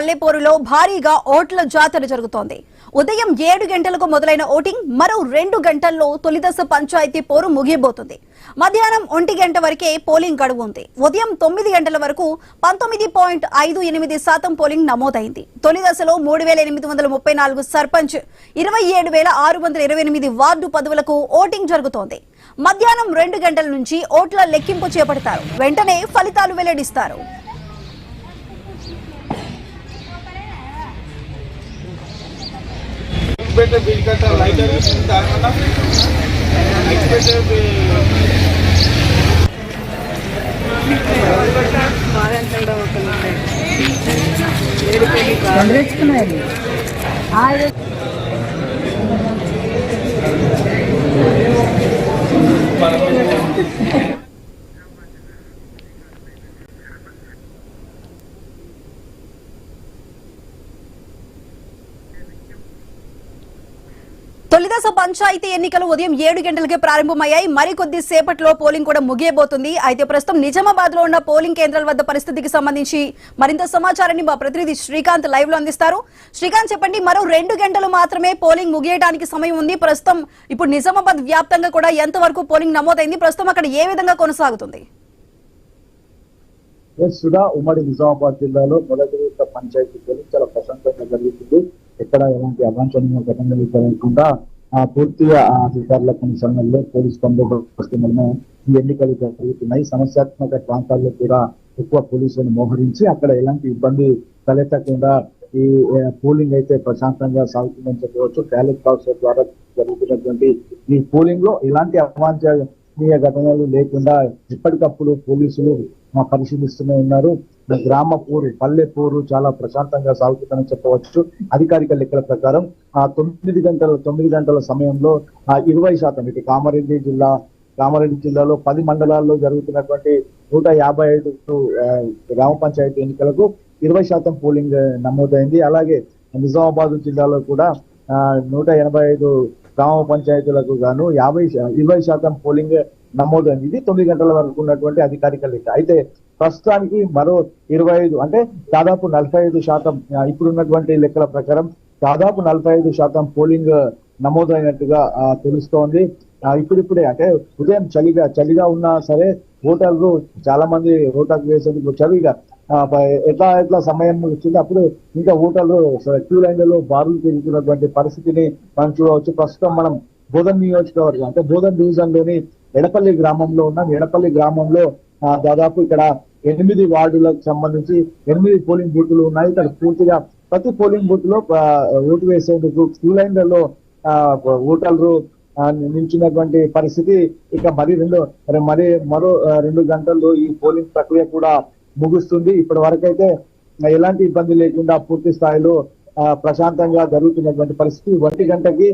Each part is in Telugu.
పల్లెపోరులో భారీగా ఓట్ల జాతర జరుగుతోంది. ఉదయం 7 గంటలకు మొదలైన ఓటింగ్ మరో 2 గంటల్లో తొలిదశ పంచాయతీ పోరు ముగియబోతుంది. మధ్యాహ్నం 1 గంట వరకే పోలింగ్ గడువు ఉంది. ఉదయం 9 గంటల వరకు 19.58% పోలింగ్ నమోదైంది. తొలి దశలో 3834 సర్పంచ్, 27,628 వార్డు పదవులకు ఓటింగ్ జరుగుతోంది. మధ్యాహ్నం 2 గంటల నుంచి ఓట్ల లెక్కింపు చేపడతారు. వెంటనే ఫలితాలు వెల్లడిస్తారు. తొలిదశ పంచాయతీ ఎన్నికలు ఉదయం 7 గంటలకే ప్రారంభమయ్యాయి. మరికొద్ది సేపట్లో పోలింగ్ కూడా ముగియబోతుంది. అయితే ప్రస్తుతం నిజామాబాద్ లో ఉన్న పోలింగ్ కేంద్రాల వద్ద పరిస్థితికి సంబంధించి మరింత సమాచారాన్ని మా ప్రతినిధి శ్రీకాంత్ లైవ్ లో అందిస్తారు. శ్రీకాంత్, చెప్పండి, మరో 2 గంటలు మాత్రమే పోలింగ్ ముగియడానికి సమయం ఉంది. ప్రస్తుతం ఇప్పుడు నిజామాబాద్ వ్యాప్తంగా కూడా ఎంత వరకు పోలింగ్ నమోదైంది? ప్రస్తుతం అక్కడ ఏ విధంగా కొనసాగుతుంది? ఉమ్మడి నిజామాబాద్ జిల్లాలో మొదటి పంచాయతీ పోలింగ్ చాలా ప్రశాంతంగా జరుగుతుంది. ఎక్కడ ఎలాంటి అవాంఛనీయ ఘటనలు జరగకుండా పూర్తిగా అధికారుల కొన్ని సమయంలో పోలీస్ బందోబస్తు ఈ ఎన్నికలు జరుగుతున్నాయి. సమస్యాత్మక ప్రాంతాల్లో కూడా ఎక్కువ పోలీసులను మోహరించి అక్కడ ఎలాంటి ఇబ్బంది తలెత్తకుండా ఈ పోలింగ్ అయితే ప్రశాంతంగా సాగుతుందని చెప్పవచ్చు. బ్యాలెట్ బాక్స్ ద్వారా జరుగుతున్నటువంటి ఈ పోలింగ్ లో ఎలాంటి అవాంఛనీయ ఘటనలు లేకుండా ఎప్పటికప్పుడు పోలీసులు పరిశీలిస్తూనే ఉన్నారు. గ్రామ పోరు, పల్లె పోరు చాలా ప్రశాంతంగా సాగుతుందని చెప్పవచ్చు. అధికారిక లెక్కల ప్రకారం 9 గంటల సమయంలో 20% ఇటు కామారెడ్డి జిల్లాలో 10 మండలాల్లో జరుగుతున్నటువంటి 155 గ్రామ పంచాయతీ ఎన్నికలకు 20% పోలింగ్ నమోదైంది. అలాగే నిజామాబాద్ జిల్లాలో కూడా 185 గ్రామ పంచాయతీలకు గాను 20% పోలింగ్ నమోదైంది. ఇది 9 గంటల వరకు ఉన్నటువంటి అధికారిక లెక్క. అయితే ప్రస్తుతానికి మరో 25 అంటే దాదాపు 45% ఇప్పుడున్నటువంటి లెక్కల ప్రకారం దాదాపు 45% పోలింగ్ నమోదైనట్టుగా తెలుస్తోంది. ఇప్పుడిప్పుడే అంటే ఉదయం చలిగా ఉన్నా సరే ఓటర్లు చాలా మంది ఓటర్లు వేసేందుకు వచ్చారు. ఇక ఎట్లా సమయం వచ్చింది అప్పుడు ఇంకా ఓటర్లు క్యూ లైన్లలో బారులు తిరుగుతున్నటువంటి పరిస్థితిని మనం చూడవచ్చు. ప్రస్తుతం మనం బోధన్ నియోజకవర్గం అంటే బోధన్ డివిజన్ లోని ఎడపల్లి గ్రామంలో ఉన్నాం. ఎడపల్లి గ్రామంలో దాదాపు ఇక్కడ 8 వార్డులకు సంబంధించి 8 పోలింగ్ బూత్లు ఉన్నాయి. ఇక్కడ పూర్తిగా ప్రతి పోలింగ్ బూత్ లో ఓటు వేసేందుకు క్యూ లైన్లలో ఓటర్లు నిలిచినటువంటి పరిస్థితి. ఇక మరో 2 గంటల్లో ఈ పోలింగ్ ప్రక్రియ కూడా ముగుస్తుంది. ఇప్పటి వరకైతే ఎలాంటి ఇబ్బంది లేకుండా పూర్తి స్థాయిలో ప్రశాంతంగా జరుగుతున్నటువంటి పరిస్థితి. 1 గంటకి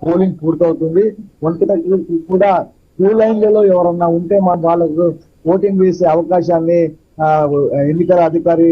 పోలింగ్ పూర్తవుతుంది. 1 గంటకి కూడా క్యూ లైన్లలో ఎవరన్నా ఉంటే వాళ్ళకు ఓటింగ్ వేసే అవకాశాన్ని ఎన్నికల అధికారి